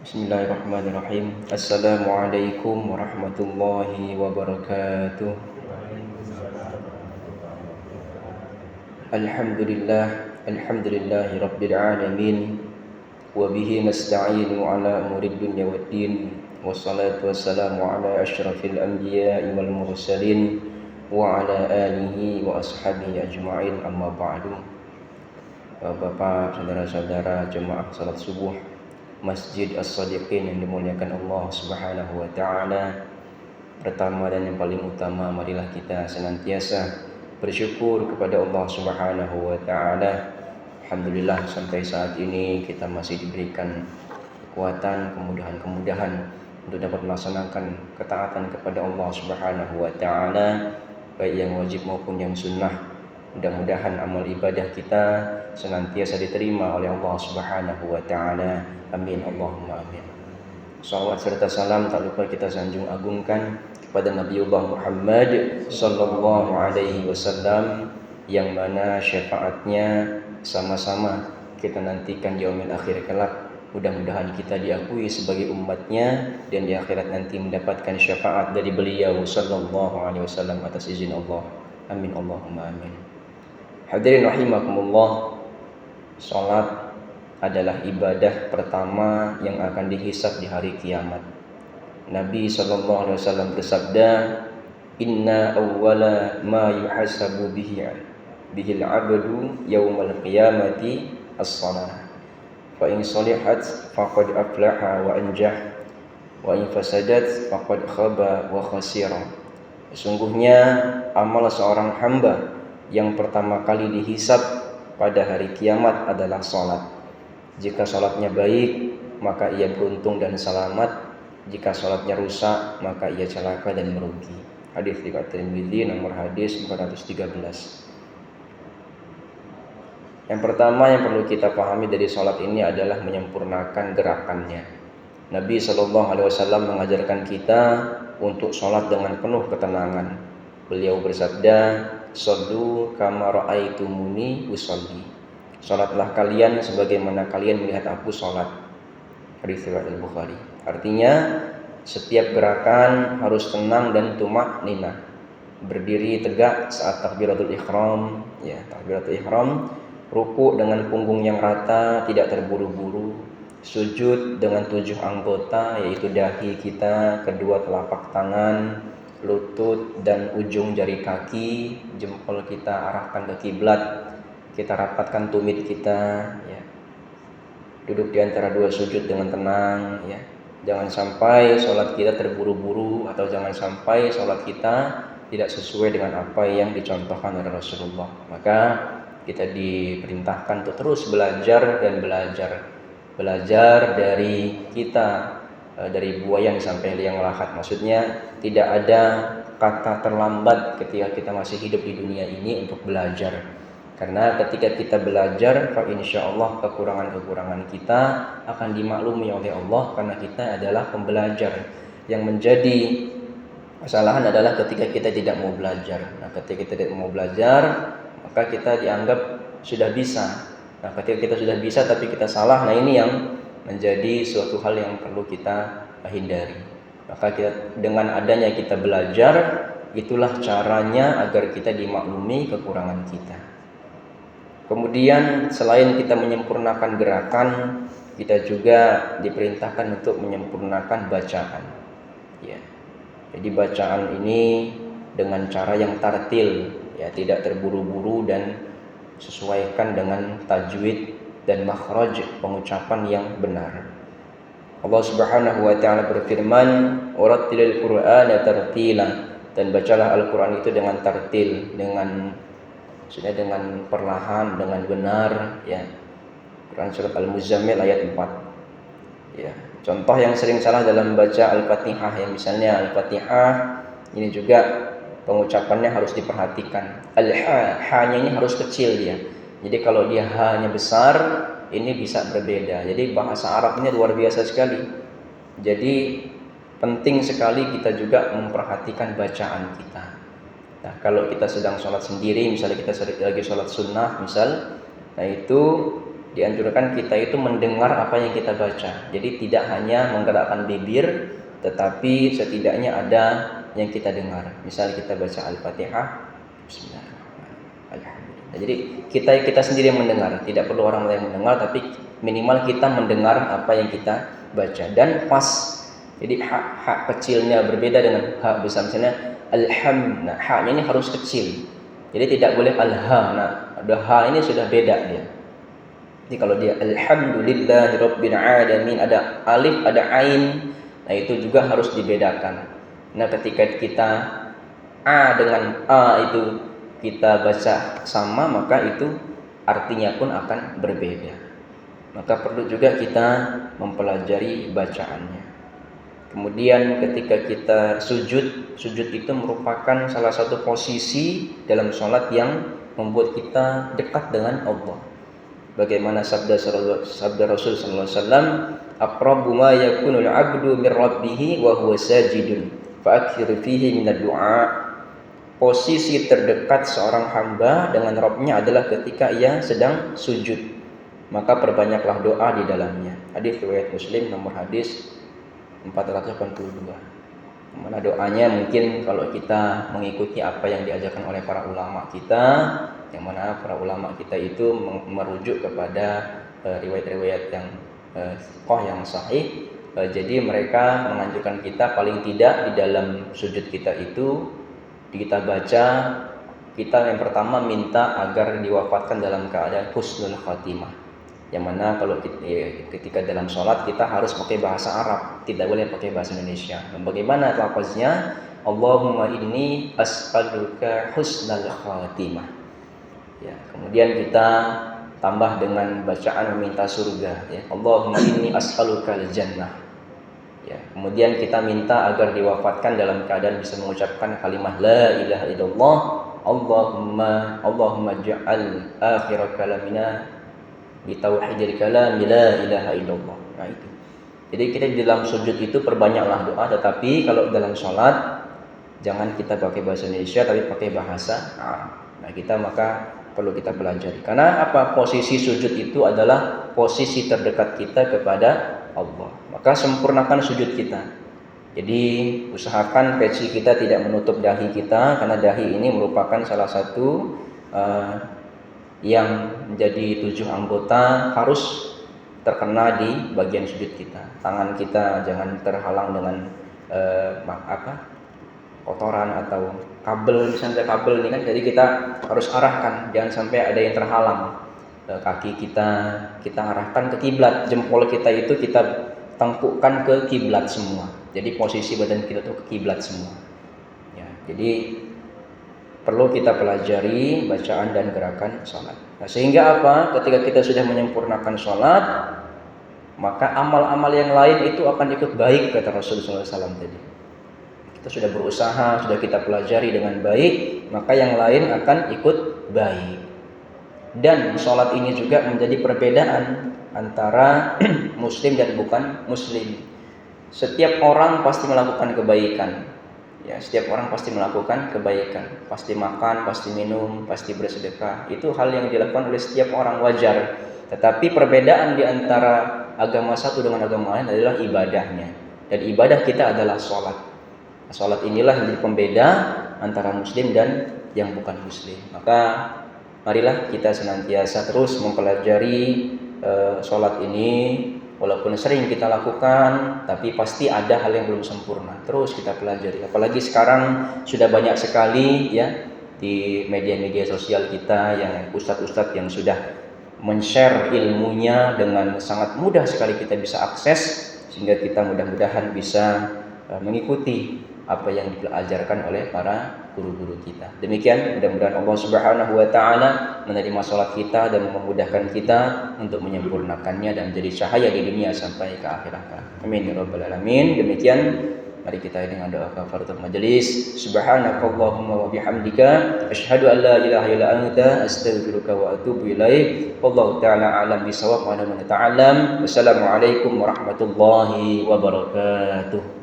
Bismillahirrahmanirrahim. Assalamualaikum warahmatullahi wabarakatuh. Alhamdulillahi rabbil alamin. Wa bihi nasta'inu ala umurid dunya waddin. Wassalatu wassalamu ala asyrafil anbiya'i wal mursalin wa ala alihi wa ashabihi ajma'in, amma ba'du. Bapak, saudara-saudara jemaah salat subuh Masjid As-Sadiqin yang dimuliakan Allah Subhanahu wa taala. Pertama dan yang paling utama, marilah kita senantiasa bersyukur kepada Allah Subhanahu wa taala. Alhamdulillah sampai saat ini kita masih diberikan kekuatan, kemudahan untuk dapat melaksanakan ketaatan kepada Allah Subhanahu wa taala, baik yang wajib maupun yang sunnah. Mudah-mudahan amal ibadah kita senantiasa diterima oleh Allah Subhanahu wa taala. Amin, Allahumma amin. Salawat serta salam tak lupa kita sanjung agungkan kepada Nabiullah Muhammad sallallahu alaihi wasallam, yang mana syafaatnya sama-sama kita nantikan di yaumil akhir kelak. Mudah-mudahan kita diakui sebagai umatnya dan di akhirat nanti mendapatkan syafaat dari beliau sallallahu alaihi wasallam atas izin Allah. Amin, Allahumma amin. Hadirin rahimakumullah, salat adalah ibadah pertama yang akan dihisab di hari kiamat. Nabi sallallahu alaihi wasallam bersabda, "Inna awwala ma yuhasabu bihil 'abdu yaumal qiyamati as-shalah. Fa in shalihat faqad aflaha wa anjah, wa in fasadat faqad khaba wa khasira." Sesungguhnya amal seorang hamba yang pertama kali dihisab pada hari kiamat adalah salat. Jika salatnya baik, maka ia beruntung dan selamat. Jika salatnya rusak, maka ia celaka dan merugi. Hadis riwayat Tirmidzi nomor hadis 413. Yang pertama yang perlu kita pahami dari salat ini adalah menyempurnakan gerakannya. Nabi SAW mengajarkan kita untuk salat dengan penuh ketenangan. Beliau bersabda, "Shallu kama ra'aitumuni usolli." Salatlah kalian sebagaimana kalian melihat aku salat. Hadis riwayat Al-Bukhari. Artinya setiap gerakan harus tenang dan tumak-ninah. Berdiri tegak saat takbiratul ihram, takbiratul ihram, ruku dengan punggung yang rata, tidak terburu-buru, sujud dengan 7 anggota, yaitu dahi kita, kedua telapak tangan, lutut dan ujung jari kaki, jempol kita arahkan ke kiblat, kita rapatkan tumit kita, duduk di antara dua sujud dengan tenang, Jangan sampai sholat kita terburu-buru, atau jangan sampai sholat kita tidak sesuai dengan apa yang dicontohkan oleh Rasulullah. Maka kita diperintahkan untuk terus belajar dan belajar dari kita, dari buaya sampai liang lahat. Maksudnya tidak ada kata terlambat ketika kita masih hidup di dunia ini untuk belajar. Karena ketika kita belajar, insyaallah kekurangan-kekurangan kita akan dimaklumi oleh Allah, karena kita adalah pembelajar. Yang menjadi kesalahan adalah ketika kita tidak mau belajar. Nah, ketika kita tidak mau belajar, maka kita dianggap sudah bisa. Nah, ketika kita sudah bisa tapi kita salah, nah ini yang menjadi suatu hal yang perlu kita hindari. Maka dengan adanya kita belajar, itulah caranya agar kita dimaklumi kekurangan kita. Kemudian selain kita menyempurnakan gerakan, kita juga diperintahkan untuk menyempurnakan bacaan. Jadi bacaan ini dengan cara yang tartil, tidak terburu-buru dan sesuaikan dengan tajwid dan makhraj pengucapan yang benar. Allah Subhanahu wa taala berfirman, "Warattilil Qur'ana tartila." Dan bacalah Al-Qur'an itu dengan tartil, dengan perlahan, dengan benar, Quran surat Al-Muzammil ayat 4. Contoh yang sering salah dalam baca Al-Fatihah, misalnya Al-Fatihah ini juga pengucapannya harus diperhatikan. Ha-nya ini harus kecil dia. Jadi kalau dia ha-nya besar, ini bisa berbeda. Jadi bahasa Arab ini luar biasa sekali. Jadi penting sekali kita juga memperhatikan bacaan kita. Nah, kalau kita sedang sholat sendiri, misalnya kita lagi sholat sunnah, nah itu dianjurkan kita itu mendengar apa yang kita baca. Jadi tidak hanya menggerakkan bibir, tetapi setidaknya ada yang kita dengar. Misalnya kita baca Al-Fatihah, Bismillahirrahmanirrahim, Alhamdulillah. Jadi kita sendiri yang mendengar, tidak perlu orang lain yang mendengar, tapi minimal kita mendengar apa yang kita baca dan pas. Jadi hak kecilnya berbeda dengan hak besar. Misalnya alham, nah haknya ini harus kecil. Jadi tidak boleh alha. Nah, ada ha ini sudah beda dia. Jadi kalau dia alhamdulillahirabbil alamin, ada alif, ada ain, nah itu juga harus dibedakan. Nah, ketika kita a dengan a itu kita baca sama, maka itu artinya pun akan berbeda. Maka perlu juga kita mempelajari bacaannya. Kemudian ketika kita sujud itu merupakan salah satu posisi dalam sholat yang membuat kita dekat dengan Allah. Bagaimana sabda Rasul sallallahu alaihi wasallam, aqrabu ma yakunul 'abdu min rabbih wa huwa sajidun fa akthir fihi minad du'a. Posisi terdekat seorang hamba dengan Rabb-nya adalah ketika ia sedang sujud. Maka perbanyaklah doa di dalamnya. Hadis riwayat Muslim nomor hadis 482. Mana doanya mungkin kalau kita mengikuti apa yang diajarkan oleh para ulama kita, yang mana para ulama kita itu merujuk kepada riwayat-riwayat yang yang sahih. Jadi mereka menganjurkan kita paling tidak di dalam sujud kita itu kita baca, kita yang pertama minta agar diwafatkan dalam keadaan husnul khatimah. Yang mana kalau ketika dalam sholat kita harus pakai bahasa Arab, tidak boleh pakai bahasa Indonesia. Dan bagaimana lafaznya? Allahumma inni as'aluka husnal khatimah. Ya, kemudian kita tambah dengan bacaan meminta surga. Ya, Allahumma inni as'aluka al-jannah. Ya, kemudian kita minta agar diwafatkan dalam keadaan bisa mengucapkan kalimat la ilaha illallah. Allahumma ja'al akhir kalamina bitauhidil kalam la ilaha illallah. Nah itu. Jadi kita di dalam sujud itu perbanyaklah doa, tetapi kalau dalam sholat jangan kita pakai bahasa Indonesia tapi pakai bahasa Arab. Nah kita maka perlu kita pelajari. Karena apa? Posisi sujud itu adalah posisi terdekat kita kepada Allah. Maka sempurnakan sujud kita. Jadi usahakan peci kita tidak menutup dahi kita, karena dahi ini merupakan salah satu yang menjadi 7 anggota harus terkena di bagian sujud kita. Tangan kita jangan terhalang dengan kotoran atau kabel, misalnya kabel ini kan, jadi kita harus arahkan, jangan sampai ada yang terhalang. Kaki kita arahkan ke kiblat, jempol kita itu kita tengkukkan ke kiblat semua. Jadi posisi badan kita itu ke kiblat semua. Ya, jadi perlu kita pelajari bacaan dan gerakan sholat. Nah, sehingga apa? Ketika kita sudah menyempurnakan sholat, maka amal-amal yang lain itu akan ikut baik, kata Rasulullah SAW tadi. Kita sudah berusaha, sudah kita pelajari dengan baik, maka yang lain akan ikut baik. Dan sholat ini juga menjadi perbedaan antara muslim dan bukan muslim. Setiap orang pasti melakukan kebaikan. Ya, setiap orang pasti melakukan kebaikan, pasti makan, pasti minum, pasti bersedekah. Itu hal yang dilakukan oleh setiap orang, wajar. Tetapi perbedaan di antara agama satu dengan agama lain adalah ibadahnya. Dan ibadah kita adalah sholat. Sholat inilah yang menjadi pembeda antara muslim dan yang bukan muslim. Maka marilah kita senantiasa terus mempelajari sholat ini. Walaupun sering kita lakukan, tapi pasti ada hal yang belum sempurna. Terus kita pelajari. Apalagi sekarang sudah banyak sekali ya di media-media sosial kita yang ustadz-ustadz yang sudah men-share ilmunya dengan sangat mudah sekali kita bisa akses, sehingga kita mudah-mudahan bisa mengikuti apa yang diajarkan oleh para guru-guru kita. Demikian, mudah-mudahan Allah Subhanahu wa taala menerima salat kita dan memudahkan kita untuk menyempurnakannya dan menjadi cahaya di dunia sampai ke akhirat. Amin ya rabbal alamin. Demikian, mari kita dengan doa kafaratul majelis. Subhanakallahumma wa bihamdika asyhadu an la ilaha illa anta astaghfiruka wa atubu ilaik. Wallahu taala alam bisawab wa ala man ta'allam. Wassalamualaikum warahmatullahi wabarakatuh.